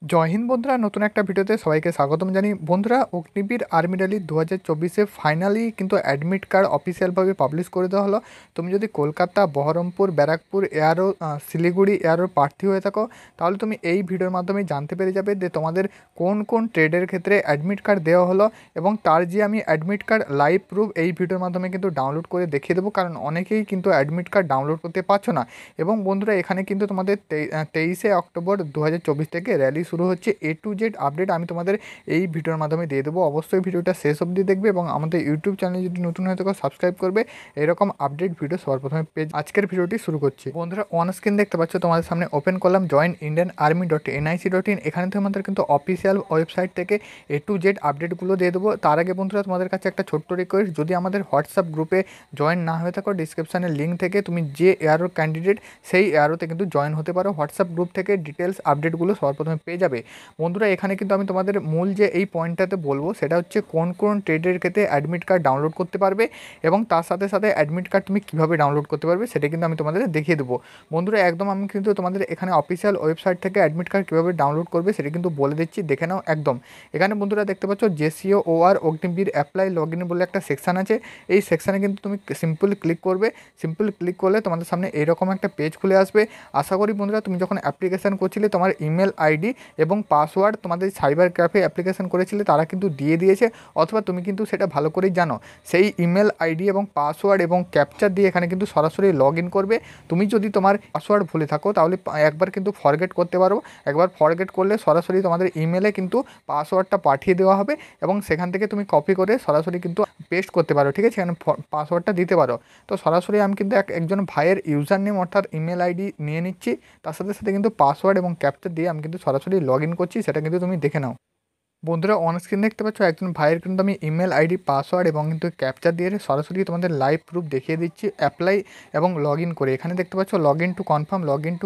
জয় হিন্দ বন্ধুরা, নতুন একটা ভিডিওতে সবাইকে স্বাগতম জানাই। বন্ধুরা, অগ্নিবীর আর্মি র্যালি 2024 ফাইনালি কিন্তু অ্যাডমিট কার্ড অফিসিয়ালভাবে পাবলিশ করে দেওয়া হলো। তুমি যদি কলকাতা, বহরমপুর, ব্যারাকপুর এয়ারও, শিলিগুড়ি এয়ারও প্রার্থী হয়ে থাকো, তাহলে তুমি এই ভিডিওর মাধ্যমে জানতে পেরে যাবে যে তোমাদের কোন কোন ট্রেডের ক্ষেত্রে অ্যাডমিট কার্ড দেওয়া হলো, এবং তার যে আমি অ্যাডমিট কার্ড লাইভ প্রুফ এই ভিডিওর মাধ্যমে কিন্তু ডাউনলোড করে দেখিয়ে দেবো, কারণ অনেকেই কিন্তু অ্যাডমিট কার্ড ডাউনলোড করতে পারছো না। এবং বন্ধুরা, এখানে কিন্তু তোমাদের 23শে অক্টোবর 2024 থেকে র্যালি শুরু হচ্ছে। A to Z আপডেট আমি তোমাদের এই ভিডিওর মাধ্যমে দিয়ে দেবো। অবশ্যই ভিডিওটা শেষ অবধি দেখবে এবং আমাদের ইউটিউব চ্যানেল যদি নতুন হয়ে থাকো সাবস্ক্রাইব করবে এরকম আপডেট ভিডিও সবার প্রথমে পেজ। আজকের ভিডিওটি শুরু করছি। বন্ধুরা, অন স্ক্রিন দেখতে পাচ্ছ, তোমাদের সামনে ওপেন করলাম joinindianarmy.nic.in। এখানে তোমাদের কিন্তু অফিসিয়াল ওয়েবসাইট থেকে A to Z আপডেটগুলো দিয়ে দেবো। তার আগে বন্ধুরা, তোমাদের কাছে একটা ছোট্ট রিকোয়েস্ট, যদি আমাদের হোয়াটসঅ্যাপ গ্রুপে জয়েন না হয়ে থাকো, ডিসক্রিপশানের লিঙ্ক থেকে তুমি যে এয়ারোর ক্যান্ডিডেট সেই এয়ারোতে কিন্তু জয়েন হতে পারো। হোয়াটসঅ্যাপ গ্রুপ থেকে ডিটেলস আপডেটগুলো সবার প্রথমে পেয়ে যাবে। বন্ধুরা, এখানে কিন্তু আমি তোমাদের মূল যে এই পয়েন্টটাতে বলবো সেটা হচ্ছে কোন কোন ট্রেডের ক্ষেত্রে অ্যাডমিট কার্ড ডাউনলোড করতে পারবে, এবং তার সাথে সাথে অ্যাডমিট কার্ড তুমি কীভাবে ডাউনলোড করতে পারবে সেটা কিন্তু আমি তোমাদের দেখিয়ে দেবো। বন্ধুরা, একদম আমি কিন্তু তোমাদের এখানে অফিসিয়াল ওয়েবসাইট থেকে অ্যাডমিট কার্ড কীভাবে ডাউনলোড করবে সেটা কিন্তু বলে দিচ্ছি, দেখে নাও একদম। এখানে বন্ধুরা দেখতে পাচ্ছ JCOR Agniveer apply log in বলে একটা সেকশান আছে। এই সেকশানে কিন্তু তুমি সিম্পলি ক্লিক করবে। সিম্পলি ক্লিক করলে তোমাদের সামনে এরকম একটা পেজ খুলে আসবে। আশা করি বন্ধুরা, তুমি যখন অ্যাপ্লিকেশান করছিলে তোমার ইমেল আইডি এবং পাসওয়ার্ড তোমাদের সাইবার ক্যাফে অ্যাপ্লিকেশন করেছিলে তারা কিন্তু দিয়ে দিয়েছে, অথবা তুমি কিন্তু সেটা ভালো করেই জানো। সেই ইমেল আইডি এবং পাসওয়ার্ড এবং ক্যাপচার দিয়ে এখানে কিন্তু সরাসরি লগ ইন করবে। তুমি যদি তোমার পাসওয়ার্ড ভুলে থাকো তাহলে একবার কিন্তু ফরগেট করতে পারো। একবার ফরগেট করলে সরাসরি তোমাদের ইমেলে কিন্তু পাসওয়ার্ডটা পাঠিয়ে দেওয়া হবে, এবং সেখান থেকে তুমি কপি করে সরাসরি কিন্তু পেস্ট করতে পারো। ঠিক আছে, এখানে পাসওয়ার্ডটা দিতে পারো। তো সরাসরি আমি কিন্তু একজন ভাইয়ের ইউজার নেম অর্থাৎ ইমেল আইডি নিয়ে নিচ্ছি, তার সাথে সাথে কিন্তু পাসওয়ার্ড এবং ক্যাপচার দিয়ে আমি কিন্তু সরাসরি লগ ইন করছি, সেটা কিন্তু তুমি দেখে নাও। বন্ধুরা, অন স্ক্রিন দেখতে পাচ্ছ একজন ভাইয়ের কিন্তু আমি ইমেল আইডি, পাসওয়ার্ড এবং কিন্তু ক্যাপচার দিয়ে সরাসরি তোমাদের লাইভ প্রুফ দেখিয়ে দিচ্ছি অ্যাপ্লাই এবং লগ ইন করে। এখানে দেখতে পাচ্ছ লগ ইন টু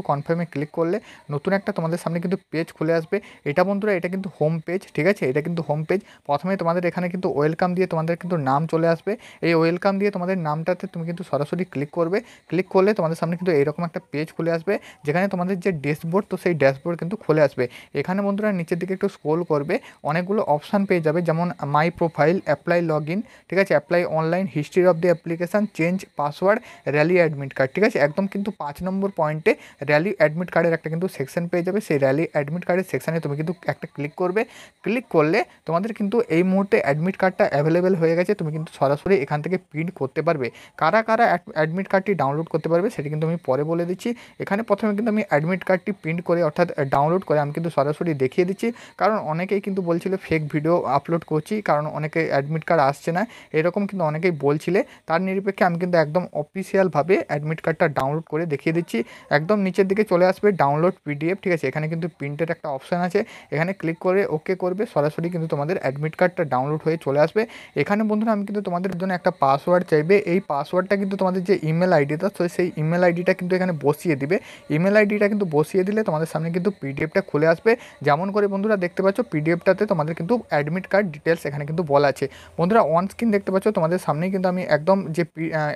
কনফার্মে ক্লিক করলে নতুন একটা তোমাদের সামনে কিন্তু পেজ খুলে আসবে। এটা বন্ধুরা, এটা কিন্তু হোম পেজ। ঠিক আছে, এটা কিন্তু হোম পেজ। প্রথমে তোমাদের এখানে কিন্তু ওয়েলকাম দিয়ে তোমাদের কিন্তু নাম চলে আসবে। এই ওয়েলকাম দিয়ে তোমাদের নামটাতে তুমি কিন্তু সরাসরি ক্লিক করবে। ক্লিক করলে তোমাদের সামনে কিন্তু এইরকম একটা পেজ খুলে আসবে, যেখানে তোমাদের যে ড্যাশবোর্ড, তো সেই ড্যাশবোর্ড কিন্তু খুলে আসবে। এখানে বন্ধুরা নিচের দিকে একটু স্ক্রল করবে, অনেকগুলো অপশান পেয়ে যাবে, যেমন মাই প্রোফাইল, অ্যাপ্লাই লগ ইন, ঠিক আছে, apply online, history of the application, change password, rally admit card. ঠিক আছে, একদম কিন্তু 5 নম্বর পয়েন্টে র্যালি অ্যাডমিট কার্ডের একটা কিন্তু সেকশন পেয়ে যাবে। সেই র্যালি অ্যাডমিট কার্ডের সেকশানে তুমি কিন্তু একটা ক্লিক করবে। ক্লিক করলে তোমাদের কিন্তু এই মুহূর্তে অ্যাডমিট কার্ডটা অ্যাভেলেবেল হয়ে গেছে। তুমি কিন্তু সরাসরি এখান থেকে প্রিন্ট করতে পারবে। কারা কারা অ্যাডমিট কার্ডটি ডাউনলোড করতে পারবে সেটা কিন্তু আমি পরে বলে দিচ্ছি। এখানে প্রথমে কিন্তু আমি অ্যাডমিট কার্ডটি প্রিন্ট করে অর্থাৎ ডাউনলোড করে আমি কিন্তু সরাসরি দেখিয়ে দিচ্ছি, কারণ অনেকেই কিন্তু বলছিল ফেক ভিডিও আপলোড করছি, কারণ অনেকে অ্যাডমিট কার্ড আসছে না, এরকম কিন্তু অনেকেই বলছিলে। তার নিরপেক্ষে আমি কিন্তু একদম অফিসিয়ালভাবে অ্যাডমিট কার্ডটা ডাউনলোড করে দেখিয়ে দিচ্ছি। একদম নিচের দিকে চলে আসবে ডাউনলোড PDF। ঠিক আছে, এখানে কিন্তু প্রিন্টের একটা অপশান আছে, এখানে ক্লিক করে ওকে করবে, সরাসরি কিন্তু তোমাদের অ্যাডমিট কার্ডটা ডাউনলোড হয়ে চলে আসবে। এখানে বন্ধুরা আমি কিন্তু তোমাদের জন্য একটা পাসওয়ার্ড চাইবে। এই পাসওয়ার্ডটা কিন্তু তোমাদের যে ইমেল আইডিটা, তো সেই ইমেল আইডিটা কিন্তু এখানে বসিয়ে দিবে। ইমেল আইডিটা কিন্তু বসিয়ে দিলে তোমাদের সামনে কিন্তু PDFটা খুলে আসবে। যেমন করে বন্ধুরা দেখতে পাচ্ছ PDFটাতে তোমাদের কিন্তু অ্যাডমিট কার্ড ডিটেলস এখানে কিন্তু বলা আছে। বন্ধুরা, অন স্ক্রিন দেখতে পাচ্ছ তোমাদের সামনেই কিন্তু আমি একদম যে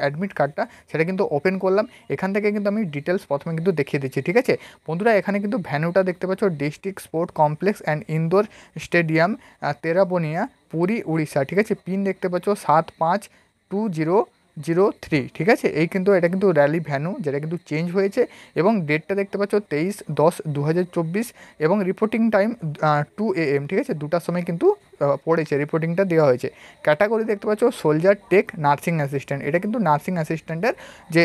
অ্যাডমিট কার্ডটা সেটা কিন্তু ওপেন করলাম। এখান থেকে কিন্তু আমি ডিটেলস প্রথমে কিন্তু দেখিয়ে দিচ্ছি। ঠিক আছে বন্ধুরা, এখানে কিন্তু ভ্যানুটা দেখতে পাচ্ছ district sport complex and indoor stadium, তেরাবনিয়া, পুরী, উড়িষ্যা। ঠিক আছে, পিন দেখতে পাচ্ছ 752003। ঠিক আছে, এই কিন্তু এটা কিন্তু র্যালি ভ্যানু, যেটা কিন্তু চেঞ্জ হয়েছে, এবং ডেটটা দেখতে পাচ্ছ 23/10/2024, এবং রিপোর্টিং টাইম 2 AM। ঠিক আছে, 2টার সময় কিন্তু পড়েছে, রিপোর্টিংটা দেওয়া হয়েছে। ক্যাটাগরি দেখতে পাচ্ছ সোলজার, টেক, নার্সিং অ্যাসিস্ট্যান্ট। এটা কিন্তু নার্সিং অ্যাসিস্ট্যান্টের যে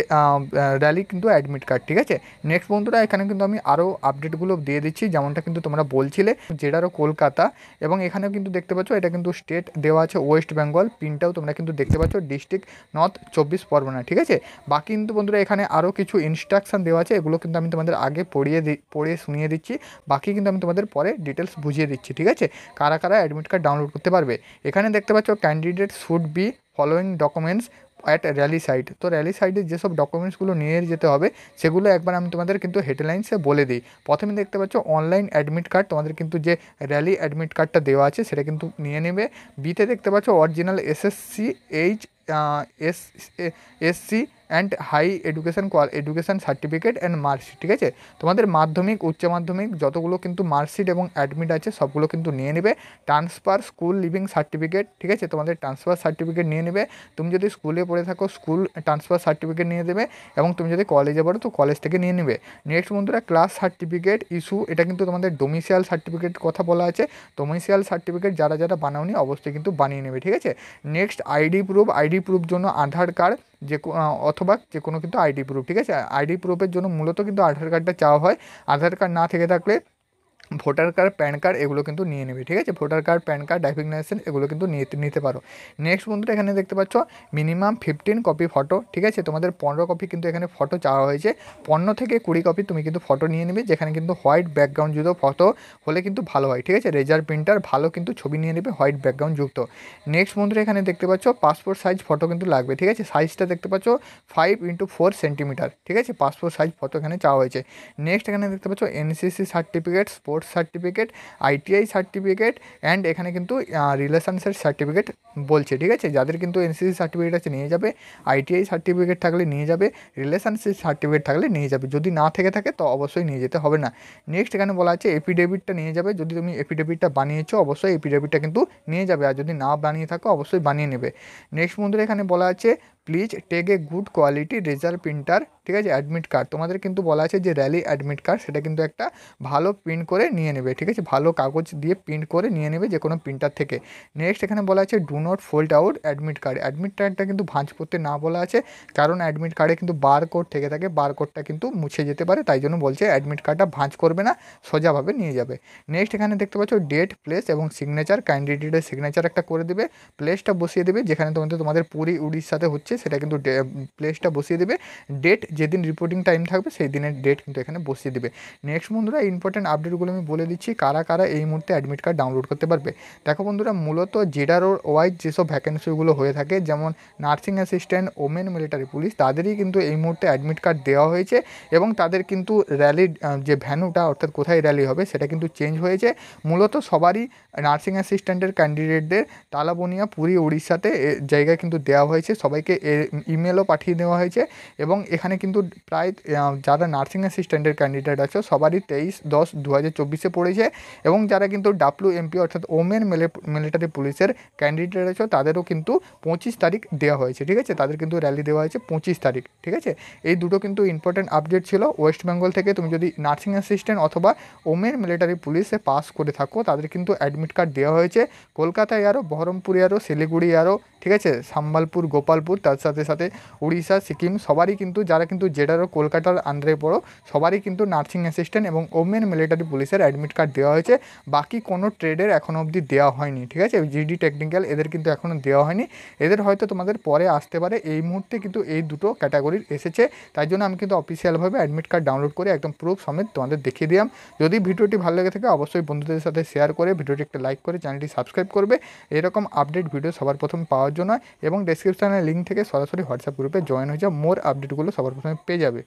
র্যালি কিন্তু অ্যাডমিট কার্ড। ঠিক আছে, নেক্সট বন্ধুরা, এখানে কিন্তু আমি আরও আপডেটগুলো দিয়ে দিচ্ছি, যেমনটা কিন্তু তোমরা বলছিলে, যেটারও কলকাতা, এবং এখানেও কিন্তু দেখতে পাচ্ছ এটা কিন্তু স্টেট দেওয়া আছে ওয়েস্ট বেঙ্গল, পিনটাও তোমরা কিন্তু দেখতে পাচ্ছ ডিস্ট্রিক্ট নর্থ 24 পরগনা। ঠিক আছে, বাকি কিন্তু বন্ধুরা এখানে আরও কিছু ইনস্ট্রাকশান দেওয়া আছে, এগুলো কিন্তু আমি তোমাদের আগে পড়ে শুনিয়ে দিচ্ছি, বাকি কিন্তু আমি তোমাদের পরে ডিটেলস বুঝিয়ে দিচ্ছি। ঠিক আছে, কারা কারা অ্যাডমিট কার্ড ডাউনলোড করতে পারবে। এখানে দেখতে পাচ্ছ candidate should be following documents at rally site. তো র্যালি সাইটে যেসব ডকুমেন্টসগুলো নিয়ে যেতে হবে সেগুলো একবার আমি তোমাদের কিন্তু হেডলাইন্সে বলে দিই। প্রথমে দেখতে পাচ্ছ অনলাইন অ্যাডমিট কার্ড, তোমাদের কিন্তু যে র্যালি অ্যাডমিট কার্ডটা দেওয়া আছে সেটা কিন্তু নিয়ে নেবে। বিতে দেখতে পাচ্ছ original SSC, SC and high education certificate and marksheet, ঠিক আছে। তোমাদের মাধ্যমিক, উচ্চ মাধ্যমিক যতগুলো কিন্তু মার্কশিট এবং অ্যাডমিট আছে সবগুলো কিন্তু নিয়ে নেবে। ট্রান্সফার স্কুল লিভিং সার্টিফিকেট, ঠিক আছে, তোমাদের ট্রান্সফার সার্টিফিকেট নিয়ে নেবে। তুমি যদি স্কুলে পড়ে থাকো স্কুল ট্রান্সফার সার্টিফিকেট নিয়ে দেবে, এবং তুমি যদি কলেজে পড়ো তো কলেজ থেকে নিয়ে নেবে। নেক্সট বন্ধুরা, ক্লাস সার্টিফিকেট ইস্যু, এটা কিন্তু তোমাদের ডোমিসাইল সার্টিফিকেট কথা বলা আছে। ডোমিসাইল সার্টিফিকেট যারা যারা বানাওনি অবশ্যই কিন্তু বানিয়ে নেবে, ঠিক আছে। নেক্সট আইডি প্রুফ জন্য আধার কার্ড অথবা যে কোনো কিন্তু আইডি প্রুফ, ঠিক আছে। আইডি প্রুফের জন্য মূলত কিন্তু আধার কার্ডটা চাওয়া হয়। আধার কার্ড না থেকে থাকলে ভোটার কার্ড, প্যান কার্ড এগুলো কিন্তু নিয়ে নেবে, ঠিক আছে। Voter card, pan card, driving licence এগুলো কিন্তু নিতে পারো। নেক্সট বন্ধুরা, এখানে দেখতে পাচ্ছ মিনিমাম 15 কপি ফটো, ঠিক আছে। তোমাদের 15 কপি কিন্তু এখানে ফটো চাওয়া হয়েছে। 15 থেকে 20 কপি তুমি কিন্তু ফটো নিয়ে নেবে, যেখানে কিন্তু হোয়াইট ব্যাকগ্রাউন্ড যুক্ত ফটো হলে কিন্তু ভালো হয়, ঠিক আছে। রেজার প্রিন্টার ভালো কিন্তু ছবি নিয়ে নেবে হোয়াইট ব্যাকগ্রাউন্ড যুক্ত। নেক্সট বন্ধুরা, এখানে দেখতে পাচ্ছ পাসপোর্ট সাইজ ফটো কিন্তু লাগবে, ঠিক আছে। সাইজটা দেখতে পাচ্ছ 5x4 সেন্টিমিটার, ঠিক আছে। পাসপোর্ট সাইজ ফটো এখানে চাওয়া হয়েছে। নেক্সট এখানে দেখতে পাচ্ছ NCC certificate, sports certificate, ITI certificate and এখানে কিন্তু রিলেশনসের সার্টিফিকেট বলছে, ঠিক আছে। যাদের কিন্তু এনসিসি সার্টিফিকেট আছে নিয়ে যাবে, আইটিআই সার্টিফিকেট থাকলে নিয়ে যাবে, রিলেশনশিপ সার্টিফিকেট থাকলে নিয়ে যাবে। যদি না থেকে থাকে তো অবশ্যই নিয়ে যেতে হবে না। নেক্সট এখানে বলা আছে এফিডেভিটটা নিয়ে যাবে। যদি তুমি এফিডেভিটটা বানিয়েছো অবশ্যই এফিডেভিটটা কিন্তু নিয়ে যাবে, আর যদি না বানিয়ে থাকো অবশ্যই বানিয়ে নেবে। নেক্সট বন্ধুরা, এখানে বলা আছে please take a good quality result printer, ঠিক আছে। অ্যাডমিট কার্ড তোমাদের কিন্তু বলা আছে যে র্যালি অ্যাডমিট কার্ড, সেটা কিন্তু একটা ভালো প্রিন্ট করে নিয়ে নেবে, ঠিক আছে। ভালো কাগজ দিয়ে প্রিন্ট করে নিয়ে নেবে যে কোনো প্রিন্টার থেকে। নেক্সট এখানে বলা আছে do not fold out admit card. Admit কার্ডটা কিন্তু ভাঁজ করতে না বলা আছে, কারণ অ্যাডমিট কার্ডে কিন্তু বার কোড থেকে থাকে, বার কোডটা কিন্তু মুছে যেতে পারে, তাই জন্য বলছে অ্যাডমিট কার্ডটা ভাঁজ করবে না, সোজাভাবে নিয়ে যাবে। নেক্সট এখানে দেখতে পাচ্ছ ডেট, প্লেস এবং সিগনেচার, ক্যান্ডিডেটের সিগনেচার একটা করে দেবে, প্লেসটা বসিয়ে দেবে যেখানে তোমাদের পুরী উড়িষ্যাতে হচ্ছে সেটা কিন্তু প্লেসটা বসিয়ে দেবে। ডেট যেদিন রিপোর্টিং টাইম থাকবে সেই দিনের ডেট কিন্তু এখানে বসিয়ে দেবে। নেক্সট বন্ধুরা, ইম্পর্টেন্ট আপডেটগুলো আমি বলে দিচ্ছি কারা কারা এই মুহূর্তে অ্যাডমিট কার্ড ডাউনলোড করতে পারবে। দেখো বন্ধুরা, মূলত জেডারও ওয়াইজ যেসব ভ্যাকেন্সিগুলো হয়ে থাকে, যেমন nursing assistant, women military police, তাদেরই কিন্তু এই মুহূর্তে অ্যাডমিট কার্ড দেওয়া হয়েছে, এবং তাদের কিন্তু র্যালির যে ভ্যানুটা অর্থাৎ কোথায় র্যালি হবে সেটা কিন্তু চেঞ্জ হয়েছে। মূলত সবারই নার্সিং অ্যাসিস্ট্যান্টের ক্যান্ডিডেটদের তালাবনিয়া, পুরী, উড়িষ্যাতে জায়গায় কিন্তু দেওয়া হয়েছে। সবাইকে ইমেলও পাঠিয়ে দেওয়া হয়েছে, এবং এখানে কিন্তু প্রায় যারা নার্সিং অ্যাসিস্ট্যান্টের ক্যান্ডিডেট আছে সবারই 23/10/2024 পড়েছে, এবং যারা কিন্তু WMP অর্থাৎ ওমেন মিলিটারি পুলিশের ক্যান্ডিডেট আছে তাদেরও কিন্তু 25 তারিখ দেওয়া হয়েছে, ঠিক আছে। তাদের কিন্তু র্যালি দেওয়া হয়েছে 25 তারিখ, ঠিক আছে। এই দুটো কিন্তু ইম্পর্টেন্ট আপডেট ছিল ওয়েস্ট বেঙ্গল থেকে। তুমি যদি নার্সিং অ্যাসিস্ট্যান্ট অথবা ওমেন মিলিটারি পুলিশে পাস করে থাকো তাদের কিন্তু অ্যাডমিট কার্ড দেওয়া হয়েছে। কলকাতায় আরও, বহরমপুরে আরও, শিলিগুড়ি আরও, ঠিক আছে, সম্বলপুর, গোপালপুর, তার সাথে সাথে উড়িষ্যা, সিকিম, সবারই কিন্তু যারা কিন্তু জেডারও কলকাতার আন্ডারে পড়ো সবারই কিন্তু নার্সিং অ্যাসিস্ট্যান্ট এবং ওমেন মিলিটারি পুলিশের অ্যাডমিট কার্ড দেওয়া হয়েছে। বাকি কোনো ট্রেডের এখনও অবধি দেওয়া হয়নি, ঠিক আছে। জিডি টেকনিক্যাল এদের কিন্তু এখনও দেওয়া হয়নি, এদের হয়তো তোমাদের পরে আসতে পারে। এই মুহূর্তে কিন্তু এই দুটো ক্যাটাগরির এসেছে, তাই জন্য আমি কিন্তু অফিসিয়ালভাবে অ্যাডমিট কার্ড ডাউনলোড করে একদম প্রুফ সমেত তোমাদের দেখিয়ে দিলাম। যদি ভিডিওটি ভালো লেগে থাকে অবশ্যই বন্ধুদের সাথে শেয়ার করে ভিডিওটি একটা লাইক করে চ্যানেলটি সাবস্ক্রাইব করবে এরকম আপডেট ভিডিও সবার প্রথম পাওয়ার জন্য, এবং ডেসক্রিপশনের লিঙ্ক থেকে সরাসরি হোয়াটসঅ্যাপ গ্রুপে জয়েন হয়ে যাও, মোর আপডেটগুলো সবার প্রথমে পেয়ে যাবে।